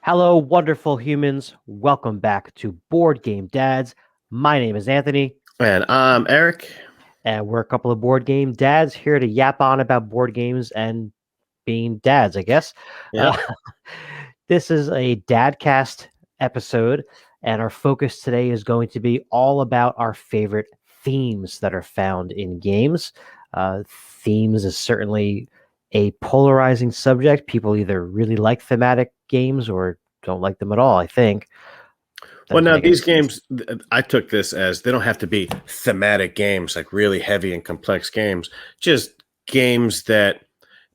Hello, wonderful humans. Welcome back to Board Game Dads. My name is Anthony, And I'm Eric. and we're a couple of board game dads here to yap on about board games and being dads, I guess. Uh, Yep. this is a Dadcast episode, and our focus today is going to be all about our favorite themes that are found in games. Themes is certainly a polarizing subject. People either really like thematic games or don't like them at all, I think. Well, Doesn't now make any these sense. games, I took this as they don't have to be thematic games, like really heavy and complex games. Just games that,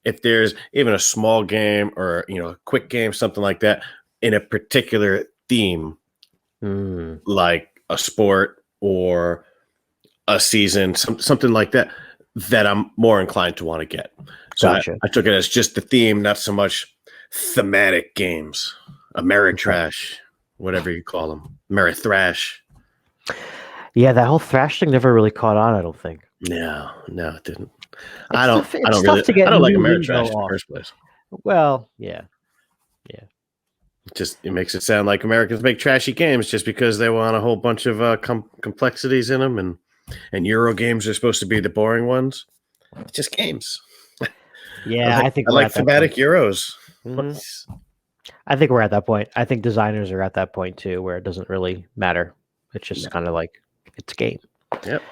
if there's even a small game or a quick game, something like that, in a particular theme, Hmm. like a sport or a season, something like that, that I'm more inclined to want to get. So Gotcha. I took it as just the theme, not so much thematic games, Okay. Ameritrash, whatever you call them, Amerithrash. Yeah, that whole thrash thing never really caught on, I don't think. No, it didn't. It's tough. I It's don't tough really, to I get don't like new lingo Ameritrash in the off. first place. Well, yeah, yeah. It makes it sound like Americans make trashy games just because they want a whole bunch of complexities in them, and Euro games are supposed to be the boring ones. It's just games. Yeah, I think I we're like at that point. thematic Euros. hmm I think we're at that point. I think designers are at that point too, where it doesn't really matter. It's just No. kind of like it's a game. Yep.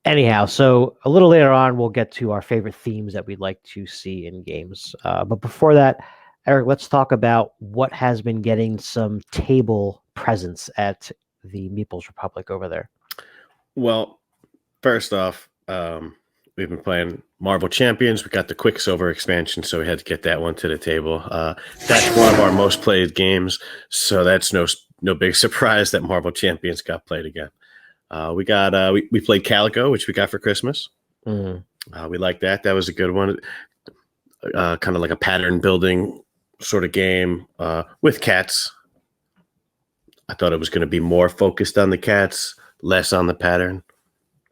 Anyhow, so a little later on, we'll get to our favorite themes that we'd like to see in games. But before that, Eric, let's talk about what has been getting some table presence at the Meeples Republic over there. Well, first off, we've been playing Marvel Champions. We got the Quicksilver expansion, so we had to get that one to the table. That's one of our most played games, so that's no big surprise that Marvel Champions got played again. We played Calico, which we got for Christmas. Mm. We liked that. That was a good one. Kind of like a pattern building sort of game with cats. I thought it was going to be more focused on the cats, less on the pattern.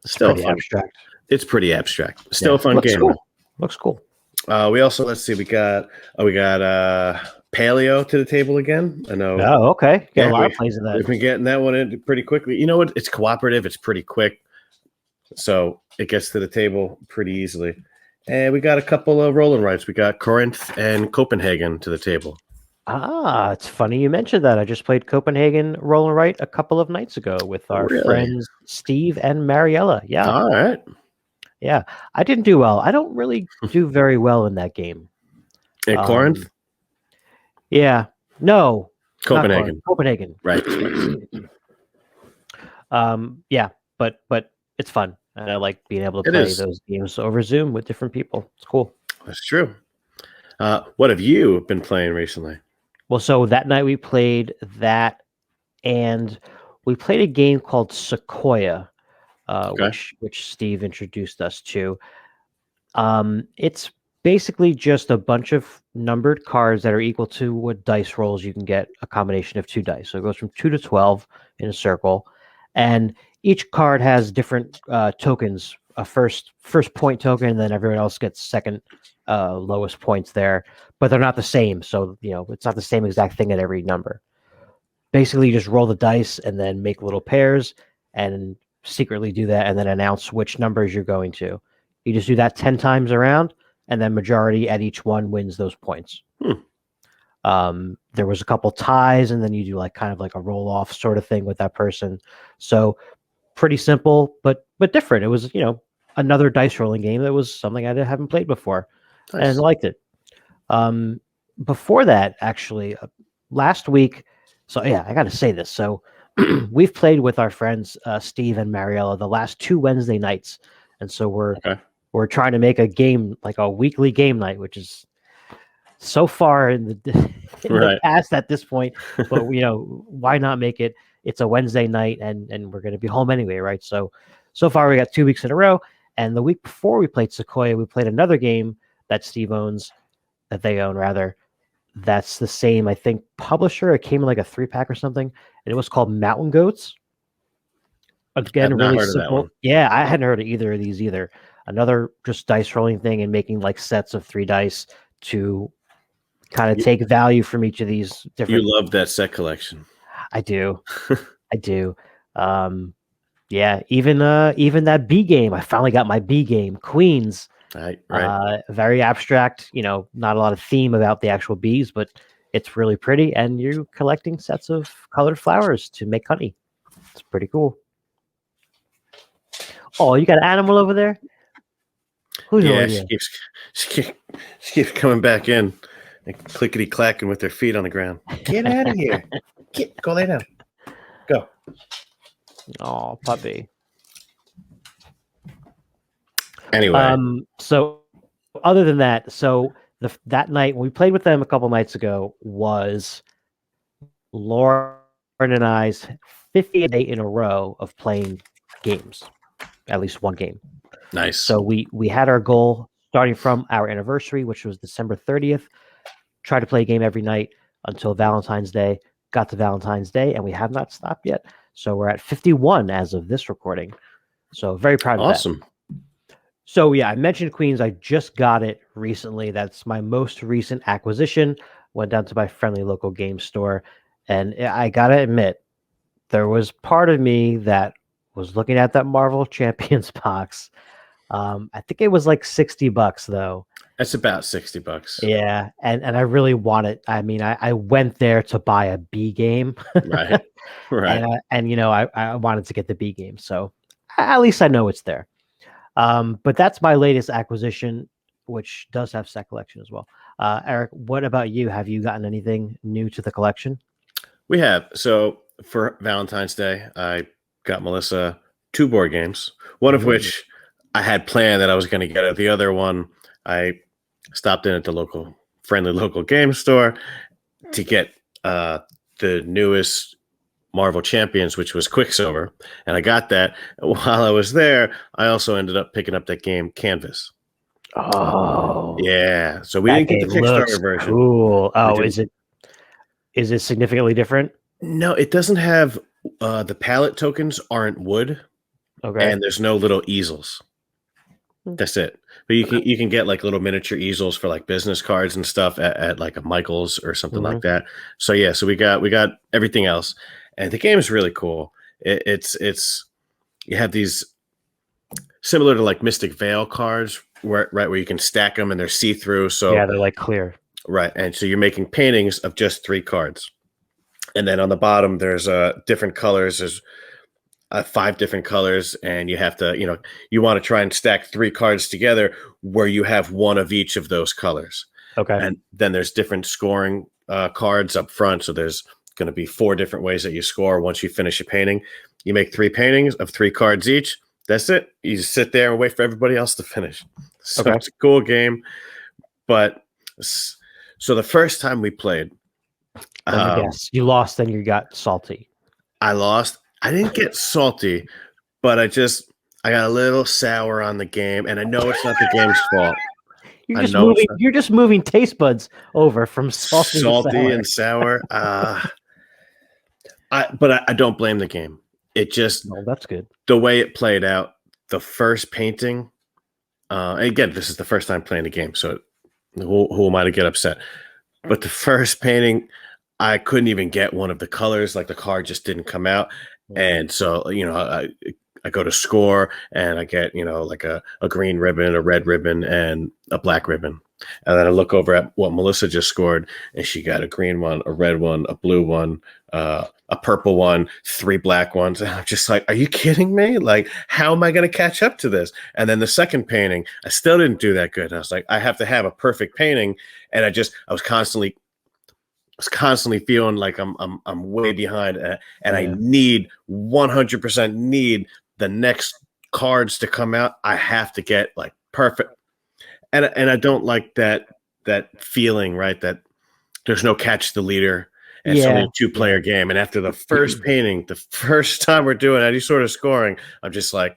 Still Pretty fun. abstract. It's pretty abstract. Still Yeah. a fun Looks game. cool. Looks cool. We also, let's see, we got Paleo to the table again. I know. Oh, okay. Got Yeah, a lot of plays in we've that. been getting that one in pretty quickly. You know what? It's cooperative. It's pretty quick, so it gets to the table pretty easily. And we got a couple of rolling rights. We got Corinth and Copenhagen to the table. Ah, it's funny you mentioned that. I just played Copenhagen Roll and Write a couple of nights ago with our Really? friends Steve and Mariella. Yeah. All right. Yeah. I didn't do well. I don't really do very well in that game. And Corinth? Yeah. No. not Copenhagen. Copenhagen. Right. Yeah, but it's fun. And I like being able to It play is. those games over Zoom with different people. It's cool. That's true. What have you been playing recently? Well, so that night we played that, and we played a game called Sequoia, Okay. which Steve introduced us to. It's basically just a bunch of numbered cards that are equal to what dice rolls you can get a combination of two dice. So it goes from 2 to 12 in a circle, and each card has different tokens. A first point token, and then everyone else gets second lowest points there, but they're not the same. So it's not the same exact thing at every number. Basically, you just roll the dice and then make little pairs and secretly do that, and then announce which numbers you're going to. You just do that 10 times around, and then majority at each one wins those points. There was a couple ties, and then you do kind of like a roll off sort of thing with that person. So pretty simple, but different. It was another dice rolling game that was something I haven't played before, Nice. and liked it. Before that, actually, last week. So yeah, I got to say this. So we've played with our friends Steve and Mariella the last 2 Wednesday nights, and so we're trying to make a game like a weekly game night, which is so far in the past at this point. But why not make it? It's a Wednesday night, and we're going to be home anyway, right? So far we got 2 weeks in a row, and the week before we played Sequoia, we played another game that Steve owns, that they own rather. That's the same, I think, publisher. It came in like a 3-pack or something, and it was called Mountain Goats. Again, really simple. Yeah, I hadn't heard of either of these either. Another just dice rolling thing and making like sets of 3 dice to kind of take value from each of these You different. love that set collection. I do. I do. Yeah, even that B game. I finally got my B game, Queens. Right. Very abstract, not a lot of theme about the actual bees, but it's really pretty, and you're collecting sets of colored flowers to make honey. It's pretty cool. Oh, you got an animal over there? Who's Yeah, over here? she keeps coming back in and clickety clacking with their feet on the ground. Get out of here. Go lay down. Go. Oh, puppy. Anyway. So other than that, that night when we played with them a couple nights ago was Lauren and I's 50th day in a row of playing games, at least one game. Nice. So we had our goal starting from our anniversary, which was December 30th. Try to play a game every night until Valentine's Day. Got to Valentine's Day, and we have not stopped yet. So we're at 51 as of this recording. So very proud of that. Awesome. So yeah, I mentioned Queens. I just got it recently. That's my most recent acquisition. Went down to my friendly local game store, and I gotta admit, there was part of me that was looking at that Marvel Champions box. I think it was like $60 though. That's about $60. Yeah, and I really want it. I mean, I went there to buy a B game, Right. and I wanted to get the B game, so at least I know it's there. But that's my latest acquisition, which does have set collection as well. Eric, what about you? Have you gotten anything new to the collection? We have. So for Valentine's Day, I got Melissa 2 board games, one of which I had planned that I was going to get it. The other one, I stopped in at the friendly local game store to get the newest Marvel Champions, which was Quicksilver, and I got that. While I was there, I also ended up picking up that game Canvas. Oh, yeah. So we didn't get the Kickstarter version. Cool. Oh, is it significantly different? No, it doesn't have the palette tokens aren't wood. Okay. And there's no little easels. That's it. But you can get like little miniature easels for like business cards and stuff at like a Michael's or something like that. So yeah, so we got everything else. And the game is really cool. It's you have these similar to like Mystic Veil cards where you can stack them and they're see-through. So yeah, they're like clear. Right. And so you're making paintings of just 3 cards. And then on the bottom there's different colors. There's 5 different colors, and you have to, you want to try and stack 3 cards together where you have one of each of those colors. Okay. And then there's different scoring cards up front. So there's going to be 4 different ways that you score once you finish a painting. You make 3 paintings of 3 cards each. That's it. You just sit there and wait for everybody else to finish. So It's a cool game. But so the first time we played, yes, you lost and you got salty. I lost. I didn't get salty, but I got a little sour on the game, and I know it's not the game's fault. You're just moving taste buds over from salty and sour. But I don't blame the game. It just that's good. The way it played out, the first painting. Again, this is the first time playing the game, so who am I to get upset? But the first painting, I couldn't even get one of the colors. Like the card just didn't come out. And so, I go to score and I get, like a green ribbon, a red ribbon, and a black ribbon. And then I look over at what Melissa just scored, and she got a green one, a red one, a blue one, a purple one, 3 black ones. And I'm just like, are you kidding me? Like, how am I going to catch up to this? And then the second painting, I still didn't do that good. And I was like, I have to have a perfect painting. And I was constantly feeling like I'm way behind, and I need 100% need the next cards to come out. I have to get like perfect, and I don't like that feeling, right? That there's no catch the leader, and it's only a 2-player game. And after the first painting, the first time we're doing any sort of scoring, I'm just like,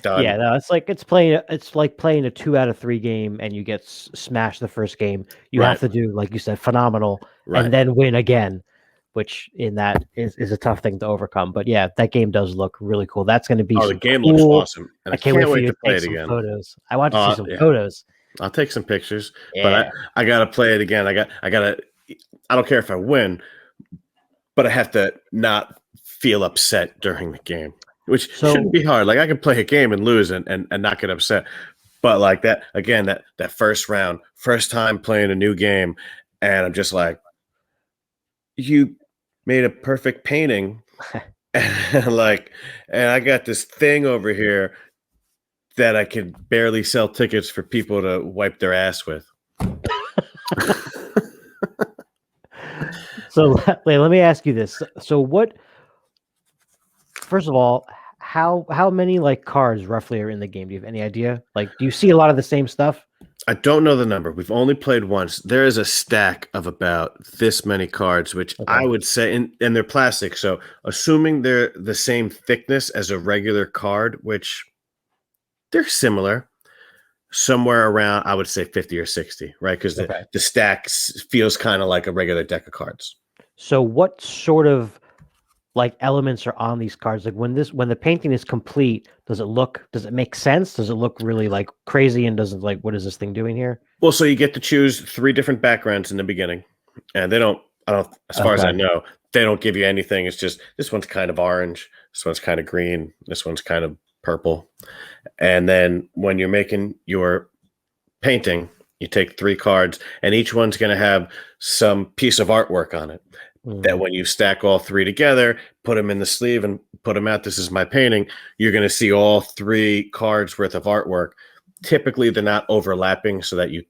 done. Yeah, no, it's like playing a 2 out of 3 game and you get smashed the first game. You have to do, like you said, phenomenal and then win again, which in that is a tough thing to overcome. But yeah, that game does look really cool. That's going to be the game looks awesome. And I can't wait to play it again. Photos. I want to see some photos. I'll take some pictures, but Yeah. I gotta play it again. I don't care if I win, but I have to not feel upset during the game, which shouldn't So be hard. Like I can play a game and lose and not get upset. But like that again, that first round, first time playing a new game, and I'm just like, you made a perfect painting, and like, and I got this thing over here that I could barely sell tickets for people to wipe their ass with. so wait, let me ask you this. So what first of all, how many like cards roughly are in the game? Do you have any idea? Like do you see a lot of the same stuff? I don't know the number. We've only played once. There is a stack of about this many cards, which Okay. I would say, and they're plastic. So, assuming they're the same thickness as a regular card, which they're similar, somewhere around, I would say 50 or 60, right? Because Okay. the stack feels kind of like a regular deck of cards. So what sort of like elements are on these cards? Like when the painting is complete, does it make sense? Does it look really like crazy and doesn't like what is this thing doing here? Well, so you get to choose 3 different backgrounds in the beginning, and I don't, as far as I Okay. know, they don't give you anything. It's just this one's kind of orange, this one's kind of green, this one's kind of purple. And then when you're making your painting, you take 3 cards, and each one's going to have some piece of artwork on it. That Mm, when you stack all 3 together, put them in the sleeve and put them out, this is my painting, you're going to see all 3 cards worth of artwork. Typically, they're not overlapping so that you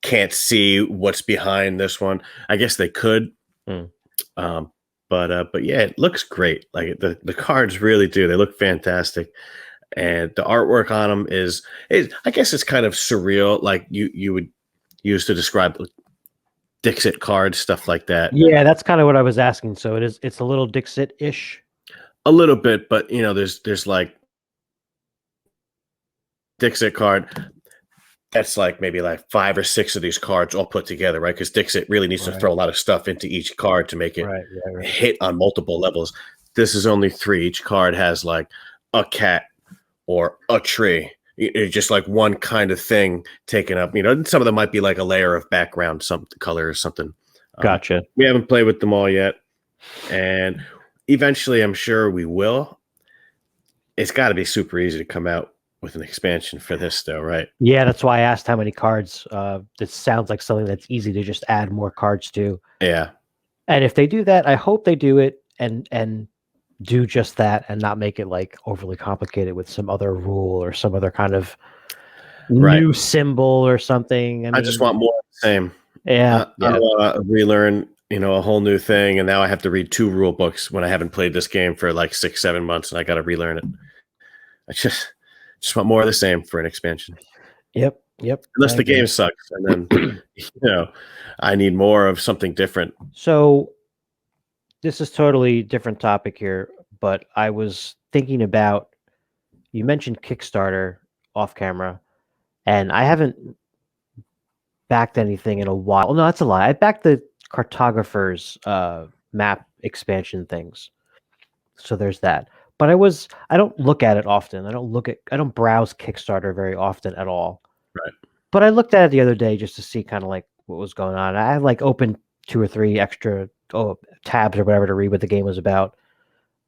can't see what's behind this one. I guess they could, mm. um, but yeah, it looks great. Like the cards really do. They look fantastic, and the artwork on them is I guess it's kind of surreal, like you would use to describe Dixit cards, stuff like that. Yeah, that's kind of what I was asking. So it's a little Dixit-ish. A little bit, but there's like Dixit card. That's like maybe like 5 or 6 of these cards all put together, right? Because Dixit really needs to Right. throw a lot of stuff into each card to make it Right, right. hit on multiple levels. This is only 3. Each card has like a cat or a tree. It's just like one kind of thing taken up. Some of them might be like a layer of background, some color or something. Gotcha. We haven't played with them all yet, and eventually, I'm sure we will. It's got to be super easy to come out with an expansion for this, though, right? Yeah, that's why I asked how many cards. This sounds like something that's easy to just add more cards to. Yeah, And if they do that, I hope they do it and do just that and not make it like overly complicated with some other rule or some other kind of right. new symbol or something. I I just mean, want more of the same. yeah, I yeah. don't want to relearn, a whole new thing, and now I have to read 2 rule books when I haven't played this game for like 6, 7 months, and I got to relearn it. I just want more of the same for an expansion. Yep, yep. Unless I the agree. game sucks, and then I need more of something different. So this is totally different topic here, but I was thinking about you mentioned Kickstarter off camera, and I haven't backed anything in a while. No, that's a lie. I backed the cartographers map expansion things. So there's that. But I don't look at it often. I don't browse Kickstarter very often at all. Right. But I looked at it the other day just to see kind of like what was going on. I like opened 2 or 3 extra tabs or whatever to read what the game was about.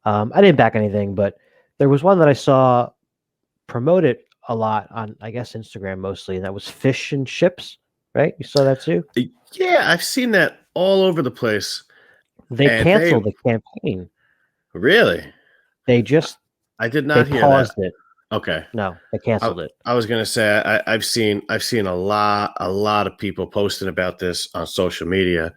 I didn't back anything, but there was one that I saw promoted a lot on, I guess, Instagram mostly, and that was Fish and Chips, right? You saw that too? Yeah, I've seen that all over the place. They And canceled the campaign. really, They just I did they not hear that. paused it. Okay. No, they I, canceled it. I was gonna say I've seen a lot of people posting about this on social media.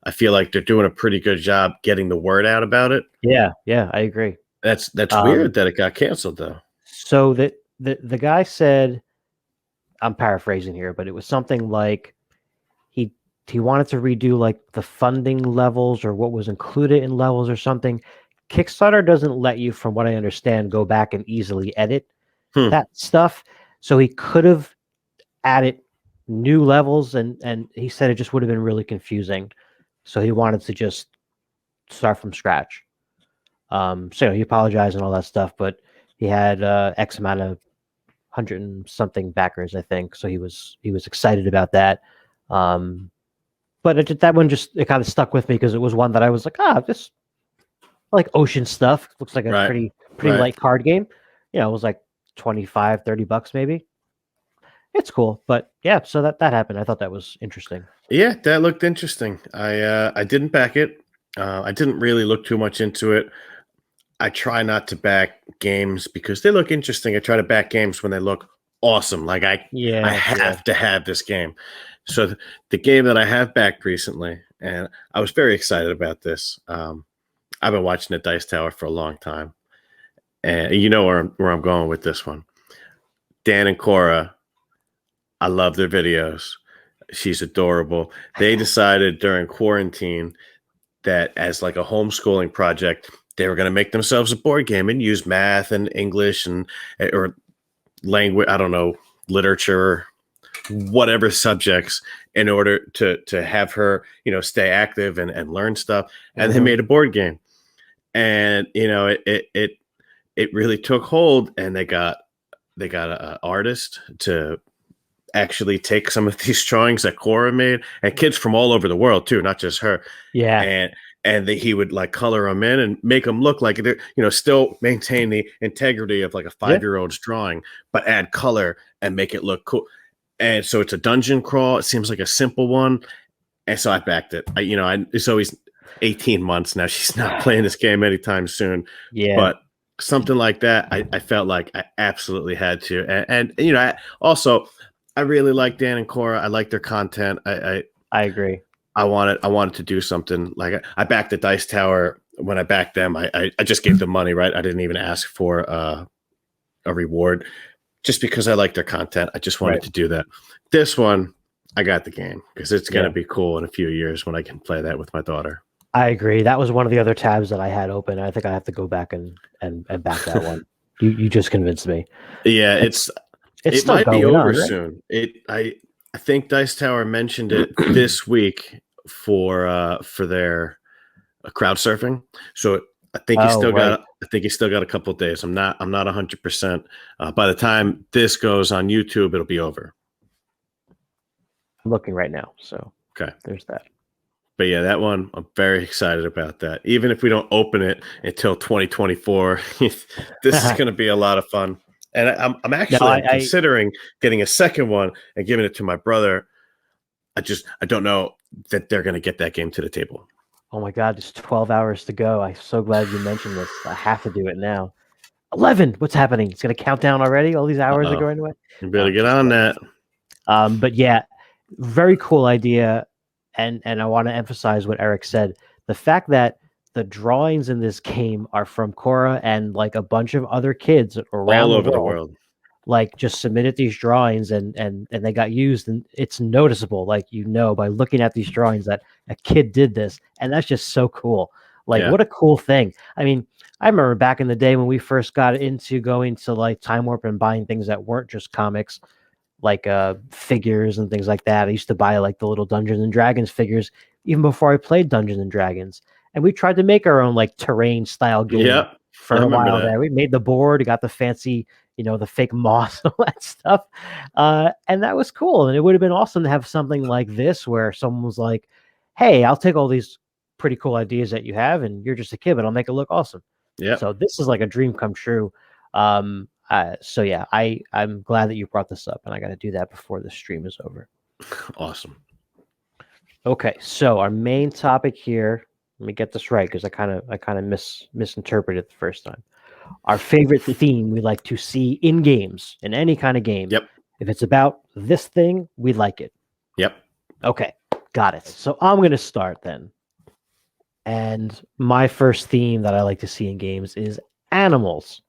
I feel like they're doing a pretty good job getting the word out about it. Yeah, yeah, I agree. That's Um, weird that it got canceled though. so that the guy said, I'm paraphrasing here, but it was something like he he wanted to redo like the funding levels or what was included in levels or something. Kickstarter doesn't let you, from what I understand, go back and easily edit Hmm. that stuff. So he could have added new levels and he said it just would have been really confusing. So he wanted to just start from scratch. So he apologized and all that stuff, but he had X amount of 100 and something backers, I think. So he was excited about that. But that one it kind of stuck with me because it was one that I was like, this I like ocean stuff. Looks like a Right. pretty Right. light card game. It was like 25, $30 maybe. It's cool, but yeah. So that happened. I thought that was interesting. Yeah, that looked interesting. I didn't back it. I didn't really look too much into it. I try not to back games because they look interesting. I try to back games when they look awesome. Like I have to have this game. So the game that I have backed recently, and I was very excited about this. I've been watching the Dice Tower for a long time, and you know where I'm going with this one. Dan and Cora, I love their videos. She's adorable. They decided during quarantine that as like a homeschooling project, they were going to make themselves a board game and use math and English and or language, I don't know, literature, whatever subjects in order to have her, stay active and learn stuff. And they made a board game. And it really took hold, and they got an artist to actually take some of these drawings that Cora made, and kids from all over the world too, not just her. Yeah. And he would like color them in and make them look like they're, still maintain the integrity of like a 5-year-old's drawing, but add color and make it look cool. And so it's a dungeon crawl. It seems like a simple one. And so I backed it. It's always 18 months now. She's not playing this game anytime soon. Yeah. But something like that, I felt like I absolutely had to. And I really like Dan and Cora. I like their content. I agree. I wanted to do something like I backed the Dice Tower. When I backed them, I just gave them money, right? I didn't even ask for a reward, just because I like their content. I just wanted to do that. This one, I got the game because it's going to be cool in a few years when I can play that with my daughter. I agree. That was one of the other tabs that I had open. I think I have to go back and back that one. You just convinced me. Yeah, it might be over soon. I think Dice Tower mentioned it this week for their crowd surfing. So I think he's still got. I think he's still got a couple of days. I'm not 100%. By the time this goes on YouTube, it'll be over. I'm looking right now. So okay, there's that. But yeah, that one, I'm very excited about that. Even if we don't open it until 2024, this is going to be a lot of fun. And I'm actually considering getting a second one and giving it to my brother. I don't know that they're going to get that game to the table. Oh my God, there's 12 hours to go. I'm so glad you mentioned this. I have to do it now. 11. What's happening? It's going to count down already. All these hours are going away. You better get on that. But yeah, very cool idea. And I want to emphasize what Eric said. The fact that the drawings in this game are from Cora and like a bunch of other kids around all over the world. Like just submitted these drawings and they got used, and it's noticeable, like, by looking at these drawings that a kid did this, and that's just so cool. Like, what a cool thing. I mean, I remember back in the day when we first got into going to like Time Warp and buying things that weren't just comics, like figures and things like that. I used to buy like the little Dungeons and Dragons figures even before I played Dungeons and Dragons. And we tried to make our own like terrain style game for a while there. We made the board, got the fancy, the fake moss and all that stuff. And that was cool. And it would have been awesome to have something like this where someone was like, hey, I'll take all these pretty cool ideas that you have, and you're just a kid, but I'll make it look awesome. Yeah. So this is like a dream come true. So yeah, I'm glad that you brought this up, and I got to do that before the stream is over. Awesome. Okay, so our main topic here. Let me get this right because I kind of misinterpreted the first time. Our favorite theme we like to see in games, in any kind of game. Yep. If it's about this thing, we like it. Yep. Okay, got it. So I'm going to start then. And my first theme that I like to see in games is animals.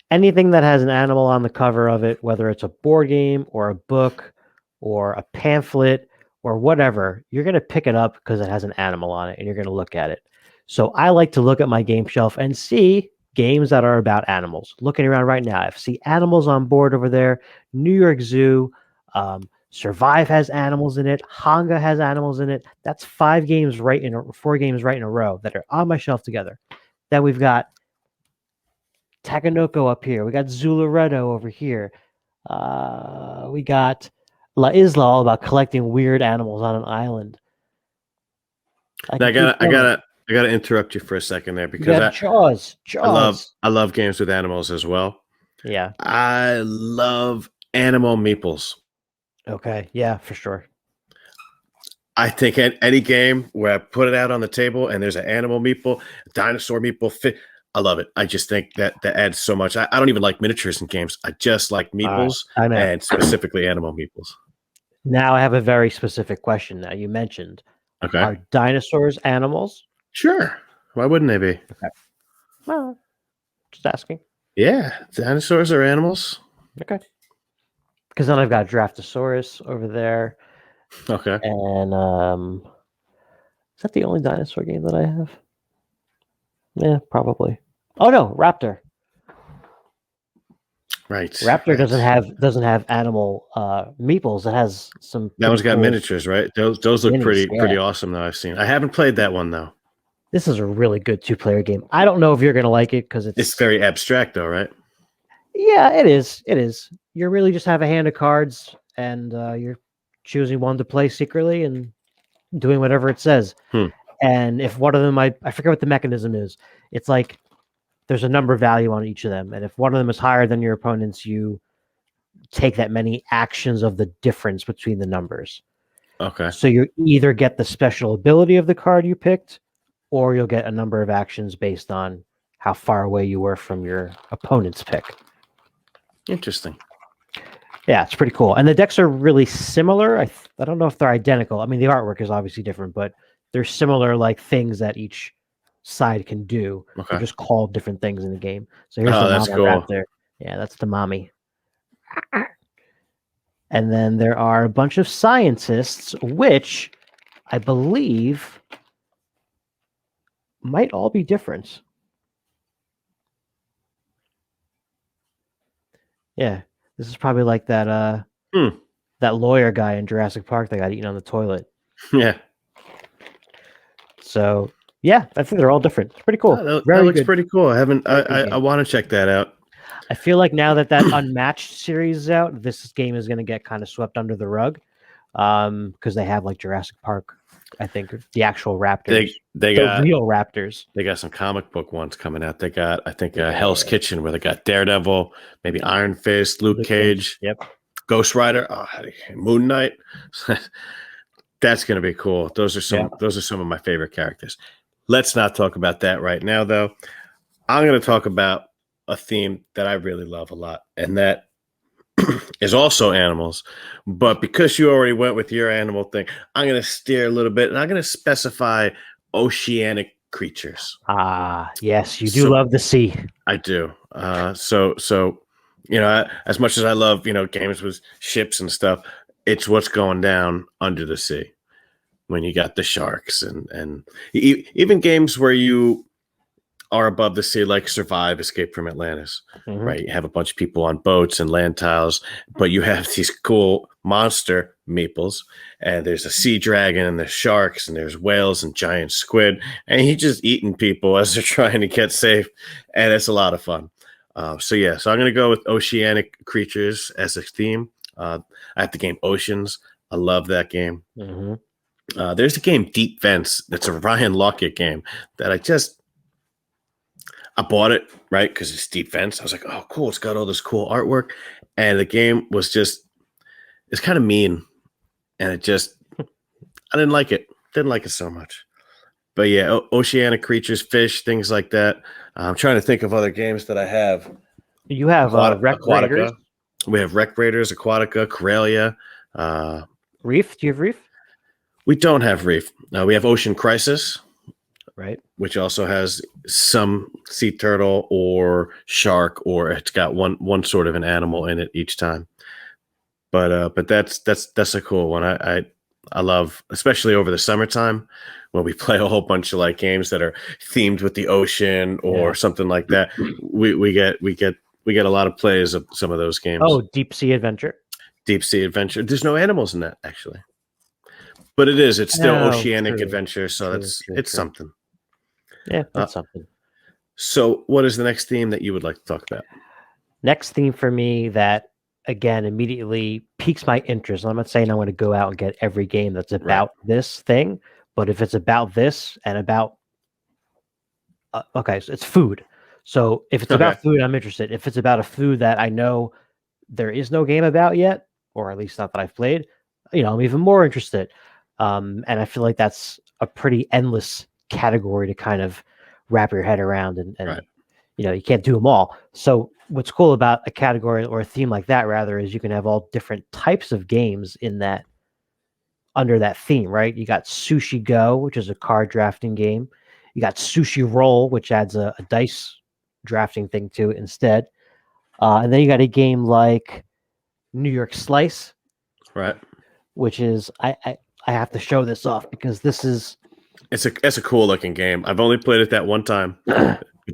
Anything that has an animal on the cover of it, whether it's a board game or a book or a pamphlet or whatever, you're going to pick it up because it has an animal on it and you're going to look at it. So I like to look at my game shelf and see games that are about animals. Looking around right now, I see animals on board over there. New York Zoo, Survive has animals in it. Hanga has animals in it. That's 4 games right in a row that are on my shelf together. Then we've got Taganoko up here. We got Zularedo over here. We got La Isla, all about collecting weird animals on an island. Now, I gotta interrupt you for a second there You because got Jaws. I love games with animals as well. Yeah. I love animal meeples. Okay. Yeah, for sure. I think any game where I put it out on the table and there's an animal meeple, a dinosaur meeple, I love it. I just think that adds so much. I don't even like miniatures in games. I just like meeples I know. and specifically animal meeples. Now I have a very specific question. Now you mentioned, Okay. are dinosaurs animals? Sure. Why wouldn't they be? Okay. Well, just asking. Yeah. Dinosaurs are animals. Okay. Because then I've got Draftosaurus over there. Okay. And is that the only dinosaur game that I have? Yeah, probably. Oh no, Raptor. Right. Raptor right. doesn't have animal meeples. It has some. That one's pretty got cool miniatures, right? Those look minis. pretty Yeah. awesome that I've seen. I haven't played that one though. This is a really good 2-player game. I don't know if you're gonna like it because It's very abstract though, right? yeah, it is. It is. You really just have a hand of cards, and you're choosing one to play secretly and doing whatever it says. Hmm. And if one of them, I forget what the mechanism is. It's like there's a number value on each of them, and if one of them is higher than your opponent's, you take that many actions of the difference between the numbers. Okay. So you either get the special ability of the card you picked, or you'll get a number of actions based on how far away you were from your opponent's pick. Interesting. Yeah, it's pretty cool. And the decks are really similar. I don't know if they're identical. I mean, the artwork is obviously different, but they're similar, like things that each side can do. Okay. They're just called different things in the game. So here's Oh, the that's mama cool. raptor. Yeah, that's the mommy. And then there are a bunch of scientists, which I believe might all be different. Yeah, this is probably like that that lawyer guy in Jurassic Park that got eaten on the toilet. Yeah. So yeah, I think they're all different. It's pretty cool. Oh, that Very looks good. pretty cool. I haven't. Very good I game. want to check that out. I feel like now that Unmatched series is out, this game is going to get kind of swept under the rug, because they have like Jurassic Park. I think the actual raptors, They the got real raptors. They got some comic book ones coming out. They got, I think, Hell's Kitchen, where they got Daredevil, maybe Iron Fist, Luke Cage, Yep. Ghost Rider, Moon Knight. That's going to be cool. Those are some of my favorite characters. Let's not talk about that right now, though. I'm going to talk about a theme that I really love a lot, and that is also animals. But because you already went with your animal thing, I'm going to steer a little bit, and I'm going to specify oceanic creatures. Ah, yes, you do love the sea. I do. So as much as I love games with ships and stuff, it's what's going down under the sea when you got the sharks and even games where you are above the sea, like Survive, Escape from Atlantis, right? You have a bunch of people on boats and land tiles, but you have these cool monster meeples, and there's a sea dragon and there's sharks and there's whales and giant squid, and he's just eating people as they're trying to get safe, and it's a lot of fun. So I'm going to go with oceanic creatures as a theme. I have the game Oceans. I love that game. There's a game Deep Vents that's a Ryan Lockett game that I bought it, right, because it's Deep Vents. I was like, oh, cool. It's got all this cool artwork. And the game was it's kind of mean. And I didn't like it. Didn't like it so much. But yeah, oceanic creatures, fish, things like that. I'm trying to think of other games that I have. You have Wreck Raiders. We have Wreck Raiders, Aquatica, Corellia. Reef? Do you have Reef? We don't have Reef. We have Ocean Crisis. Right. Which also has some sea turtle or shark, or it's got one sort of an animal in it each time. But that's a cool one. I love, especially over the summertime when we play a whole bunch of like games that are themed with the ocean or something like that. We get a lot of plays of some of those games. Oh, Deep Sea Adventure. Deep Sea Adventure. There's no animals in that actually, but it's still oceanic adventure. So it's something. Yeah, that's something. So, what is the next theme that you would like to talk about? Next theme for me that again immediately piques my interest. I'm not saying I want to go out and get every game that's Right. about this thing, but if it's about this and about okay, so it's food. So if it's Okay. about food, I'm interested. If it's about a food that I know there is no game about yet, or at least not that I've played, I'm even more interested. And I feel like that's a pretty endless category to kind of wrap your head around, and Right. you can't do them all. So what's cool about a category or a theme like that, rather, is you can have all different types of games in that under that theme, right? You got Sushi Go, which is a card drafting game. You got Sushi Roll, which adds a dice drafting thing to it instead. And then you got a game like New York Slice, Right. which is I have to show this off because this is It's a cool looking game. I've only played it that one time.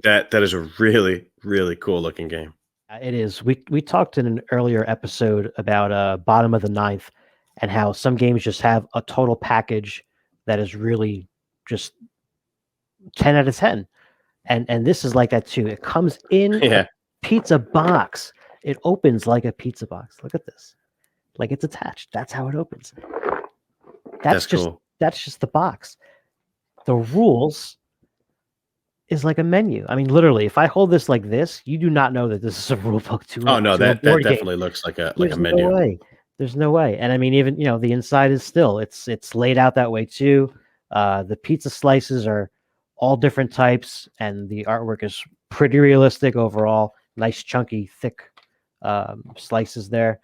That is a really, really cool looking game. it is. We talked in an earlier episode about bottom of the ninth and how some games just have a total package that is really just 10 out of 10. And this is like that too. It comes in a Yeah, pizza box. It opens like a pizza box. Look at this. Like it's attached. That's how it opens. that's Just cool. that's just the box. The rules is like a menu. I mean, literally, if I hold this like this, you do not know that this is a rule book Oh no, to a that board game. definitely looks like a There's no menu. way. There's no way. And I mean, even the inside is still it's laid out that way too. The pizza slices are all different types, and the artwork is pretty realistic overall. Nice, chunky, thick slices there.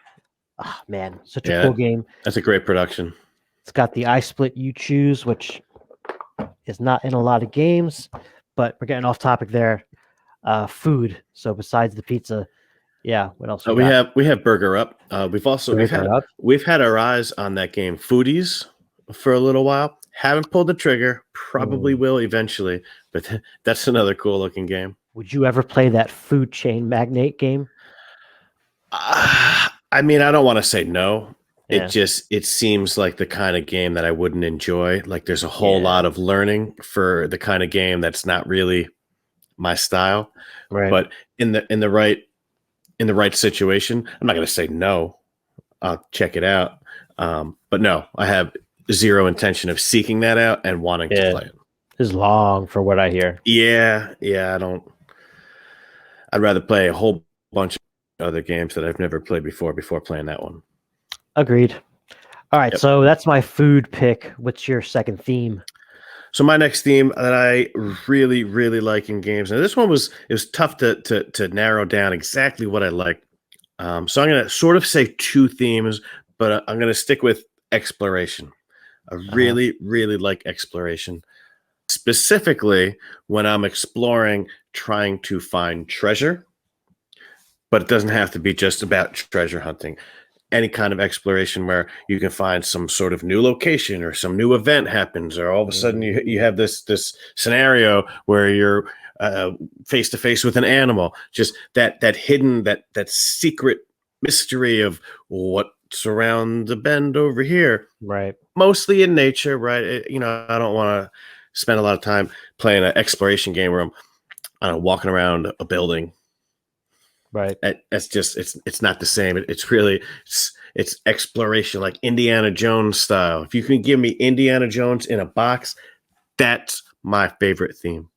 Ah, man, such a Yeah, cool game. that's a great production. It's got the I split you choose, which is not in a lot of games, but we're getting off topic there. Food. So besides the pizza, yeah, what else we We got? have Burger Up. Burger Up. We've had our eyes on that game Foodies for a little while. Haven't pulled the trigger. Probably Mm. will eventually, but that's another cool looking game. Would you ever play that food chain magnate game? I mean, I don't want to say no. Yeah, It seems like the kind of game that I wouldn't enjoy. Like there's a whole yeah, lot of learning for the kind of game that's not really my style. right. But in the right situation, I'm not going to say no. I'll check it out. But no, I have zero intention of seeking that out and wanting to Yeah, play it. it's long for what I hear. Yeah, I don't. I'd rather play a whole bunch of other games that I've never played before playing that one. Agreed. All right, Yep. so that's my food pick. What's your second theme? So my next theme that I really, really like in games, and this one was tough to narrow down exactly what I like. So I'm going to sort of say two themes, but I'm going to stick with exploration. I Uh-huh. really, really like exploration, specifically when I'm exploring, trying to find treasure. But it doesn't have to be just about treasure hunting. Any kind of exploration where you can find some sort of new location or some new event happens, or all of a sudden you have this scenario where you're face to face with an animal. Just that hidden that secret mystery of what's around the bend over here. Right, Mostly in nature, right? I don't want to spend a lot of time playing an exploration game where I'm I don't know, walking around a building. right. It's just it's not the same. It's really it's exploration like Indiana Jones style. If you can give me Indiana Jones in a box, that's my favorite theme.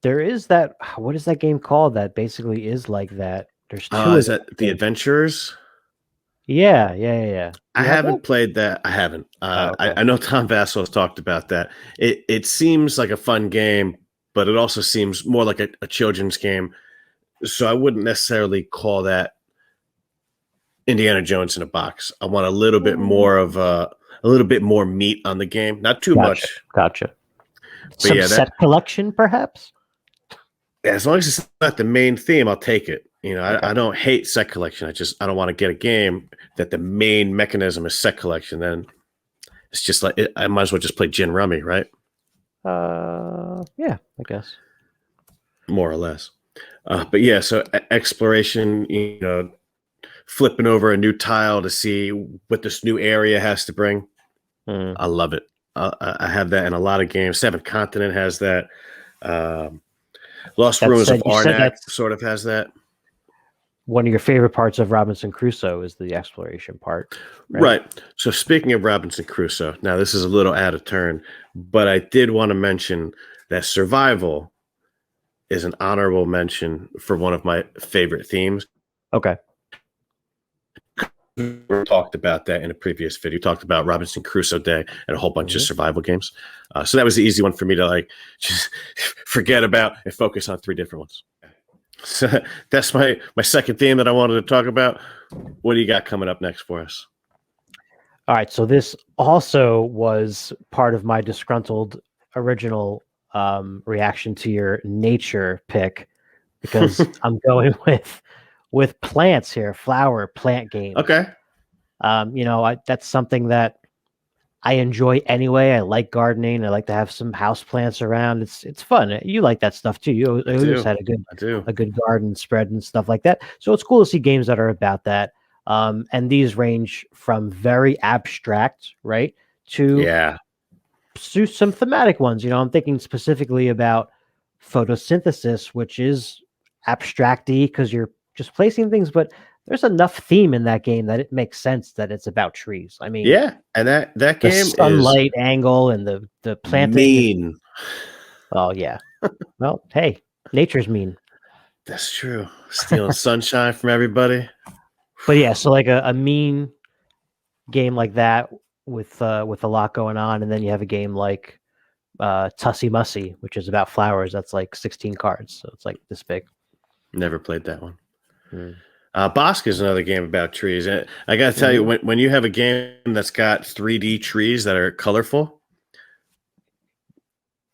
There is that. What is that game called? That basically is like that. There's two of Is them, that I The think. Adventurers? Yeah. I You have that? haven't played that. I haven't. Oh, okay. I know Tom Vassell has talked about that. It seems like a fun game, but it also seems more like a children's game. So I wouldn't necessarily call that Indiana Jones in a box. I want a little bit more of a little bit more meat on the game. Not too Gotcha. much, Gotcha. but Some yeah, that set collection, perhaps. as long as it's not the main theme, I'll take it. Okay. I don't hate set collection. I don't want to get a game that the main mechanism is set collection. Then it's just like I might as well just play gin rummy, right? Yeah, I guess. More or less. But yeah, so exploration, flipping over a new tile to see what this new area has to bring. Mm. I love it. I have that in a lot of games. Seventh Continent has that. Um, Lost That Ruins of said, you said Arnak that's sort of has that. one of your favorite parts of Robinson Crusoe is the exploration part, right? Right. So speaking of Robinson Crusoe, now this is a little out of turn, but I did want to mention that survival is an honorable mention for one of my favorite themes. Okay. We talked about that in a previous video. We talked about Robinson Crusoe Day and a whole bunch of Mhm. survival games. So that was the easy one for me to like just forget about and focus on 3 different ones. So that's my second theme that I wanted to talk about. What do you got coming up next for us? All right. So this also was part of my disgruntled original reaction to your nature pick because I'm going with plants here, flower plant games. Okay. That's something that I enjoy anyway. I like gardening. I like to have some house plants around. It's fun. You like that stuff too. You I always do. had I do. a good garden spread and stuff like that. So it's cool to see games that are about that. And these range from very abstract, right, to Yeah. some thematic ones. I'm thinking specifically about photosynthesis, which is abstracty because you're just placing things, but there's enough theme in that game that it makes sense that it's about trees. I mean, Yeah. And that the game is sunlight angle and the planting. mean. Oh yeah. Well, hey, nature's mean. That's true. Stealing sunshine from everybody. But yeah, so like a mean game like that with a lot going on, and then you have a game like Tussie Mussy, which is about flowers. That's like 16 cards, so it's like this big. Never played that one. Mm. Bosque is another game about trees. And I got to tell you, when you have a game that's got 3D trees that are colorful,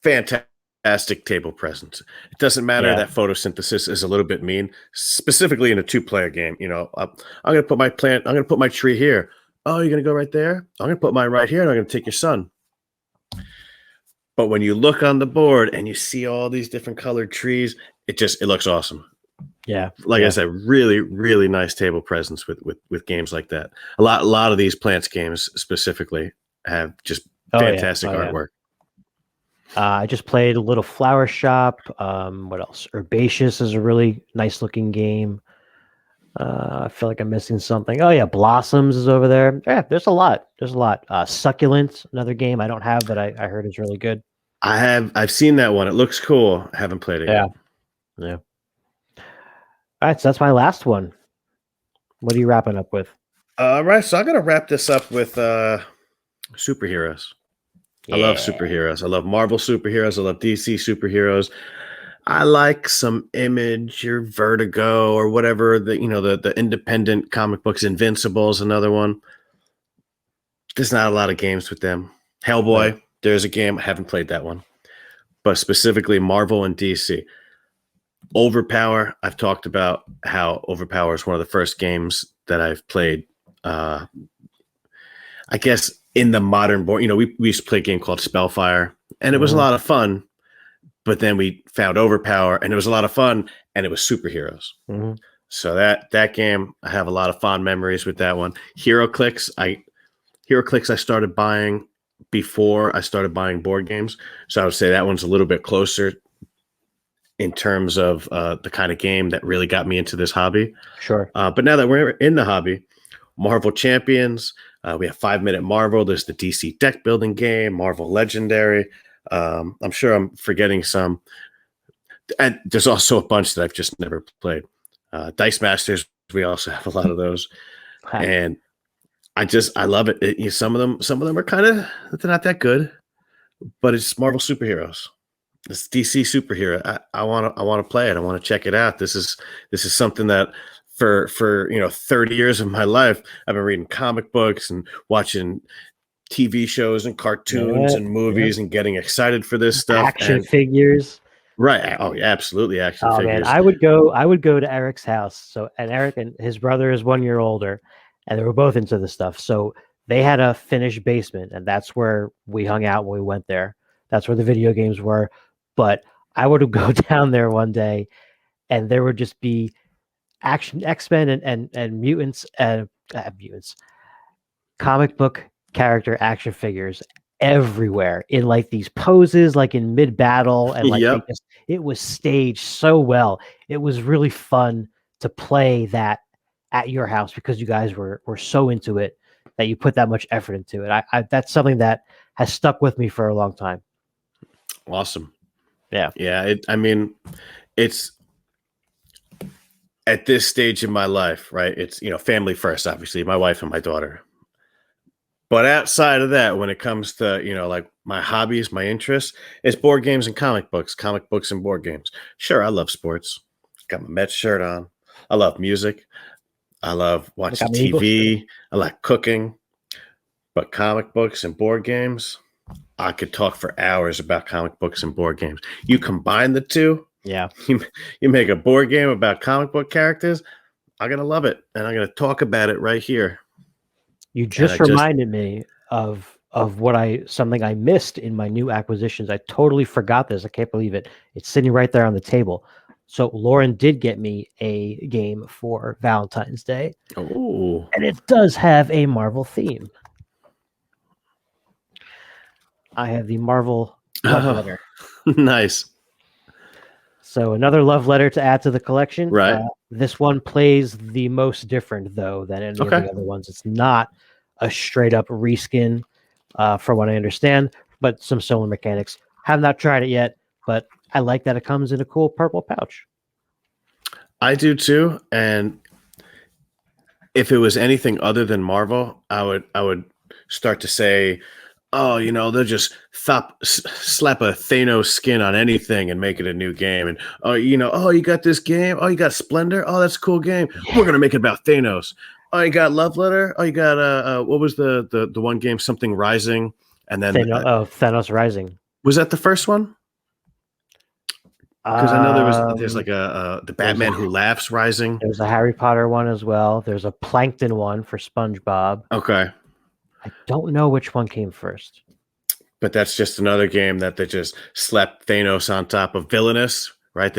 fantastic table presence. It doesn't matter Yeah. that photosynthesis is a little bit mean, specifically in a 2-player game. I'm going to put my plant, I'm going to put my tree here. Oh, you're going to go right there? I'm going to put mine right here, and I'm going to take your sun. But when you look on the board and you see all these different colored trees, it looks awesome. Yeah. Like I said, really, really nice table presence with games like that. A lot of these plants games specifically have just fantastic artwork. I just played a little Flower Shop. What else? Herbaceous is a really nice looking game. I feel like I'm missing something. Oh yeah, Blossoms is over there. Yeah, there's a lot. There's a lot. Succulent, another game I don't have, but I heard is really good. I've seen that one. It looks cool. I haven't played it yet. Yeah. All right, so that's my last one. What are you wrapping up with? All right, so I'm gonna wrap this up with superheroes. Yeah. I love superheroes. I love Marvel superheroes. I love DC superheroes. I like some Image or Vertigo or whatever the independent comic books. Invincible's another one. There's not a lot of games with them. Hellboy, right. There's a game. I haven't played that one. But specifically Marvel and DC. Overpower, I've talked about how Overpower is one of the first games that I've played. I guess in the modern board, we used to play a game called Spellfire, and it was a lot of fun. But then we found Overpower, and it was a lot of fun, and it was superheroes. Mm-hmm. So that game, I have a lot of fond memories with that one. HeroClix, I started buying before I started buying board games, so I would say that one's a little bit closer in terms of the kind of game that really got me into this hobby. Sure. But now that we're in the hobby, Marvel Champions, we have 5-Minute Marvel. There's the DC deck building game, Marvel Legendary. I'm sure I'm forgetting some. And there's also a bunch that I've just never played. Dice Masters, we also have a lot of those. And I love it. Some of them are they're not that good, but it's Marvel superheroes. This DC superhero. I want to play it. I want to check it out. This is something that for 30 years of my life, I've been reading comic books and watching TV shows and cartoons and movies and getting excited for this stuff. Action figures. Right. Oh, yeah, absolutely. Action figures. Man, I would go to Eric's house. So, and Eric and his brother is 1 year older, and they were both into this stuff. So they had a finished basement, and that's where we hung out when we went there. That's where the video games were. But I would go down there one day, and there would just be action X-Men and mutants, comic book character action figures everywhere in like these poses, like in mid battle, and like Yep. it was staged so well. It was really fun to play that at your house because you guys were so into it that you put that much effort into it. I that's something that has stuck with me for a long time. Awesome. Yeah. Yeah. I mean, it's at this stage in my life, right? It's, family first, obviously, my wife and my daughter. But outside of that, when it comes to, like my hobbies, my interests, it's board games and comic books and board games. Sure, I love sports. Got my Mets shirt on. I love music. I love Look, watching I'm an Eagles fan. TV. I like cooking. But comic books and board games, I could talk for hours about comic books and board games. You combine the two, Yeah. you make a board game about comic book characters. I'm gonna love it, and I'm gonna talk about it right here. You And I just just reminded me of something I missed in my new acquisitions. I totally forgot this. I can't believe it. It's sitting right there on the table. So Lauren did get me a game for Valentine's Day, oh and it does have a Marvel theme. I have the Marvel love letter. nice, So another love letter to add to the collection. right? This one plays the most different, though, than any of Okay, the other ones. It's not a straight up reskin, from what I understand, but some similar mechanics. Have not tried it yet, but I like that it comes in a cool purple pouch. I do too. And if it was anything other than Marvel, I would start to say, oh, they'll just slap a Thanos skin on anything and make it a new game. And oh, oh, you got this game. Oh, you got Splendor. Oh, that's a cool game. We're gonna make it about Thanos. Oh, you got Love Letter. Oh, you got what was the one game? Something Rising. And then Thanos Rising. was that the first one? Because I know there's like the Batman Who Laughs Rising. There's a Harry Potter one as well. There's a Plankton one for SpongeBob. Okay. I don't know which one came first. But that's just another game that they just slapped Thanos on top of Villainous, right?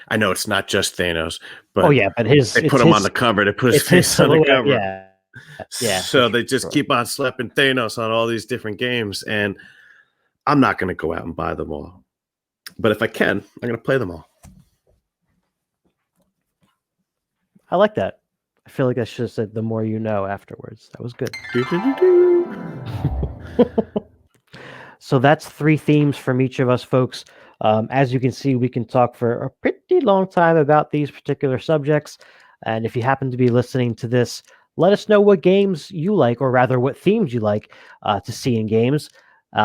I know it's not just Thanos, but but they put him on the cover. They put his face on the cover. Yeah. So they just keep on slapping Thanos on all these different games, and I'm not going to go out and buy them all. But if I can, I'm going to play them all. I like that. I feel like I should have said the more you know afterwards. That was good. So that's 3 themes from each of us, folks. As you can see, we can talk for a pretty long time about these particular subjects. And if you happen to be listening to this, let us know what games you like, or rather what themes you like to see in games.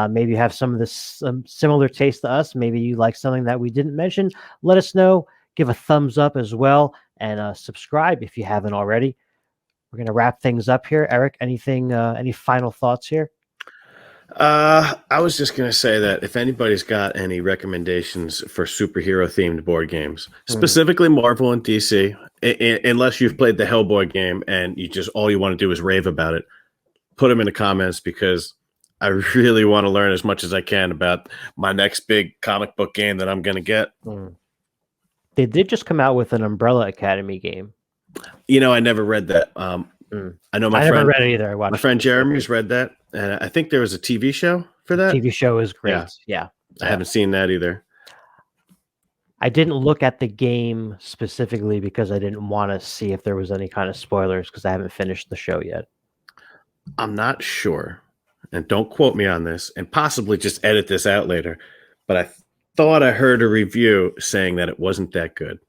Maybe you have some of this similar taste to us. Maybe you like something that we didn't mention. Let us know. Give a thumbs up as well, and subscribe if you haven't already. We're going to wrap things up here. Eric, anything? Any final thoughts here? I was just going to say that if anybody's got any recommendations for superhero themed board games, specifically Marvel and DC, unless you've played the Hellboy game and all you want to do is rave about it, put them in the comments, because I really want to learn as much as I can about my next big comic book game that I'm going to get. They did just come out with an Umbrella Academy game. I never read that. I know I never read it either. My friend Jeremy's read that, and I think there was a TV show for that. TV show is great. Yeah. I haven't seen that either. I didn't look at the game specifically because I didn't want to see if there was any kind of spoilers, because I haven't finished the show yet. I'm not sure, and don't quote me on this, and possibly just edit this out later, but I thought I heard a review saying that it wasn't that good.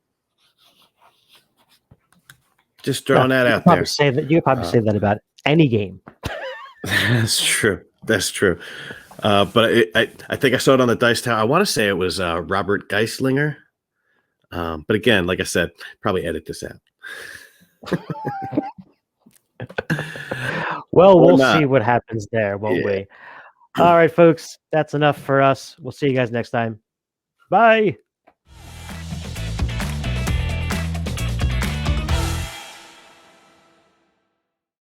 Just throwing that out there. You could probably say that about any game. That's true. But I think I saw it on the Dice Tower. I want to say it was Robert Geislinger. But again, like I said, probably edit this out. Well, we'll see what happens there, won't we? All right, folks. That's enough for us. We'll see you guys next time. Bye.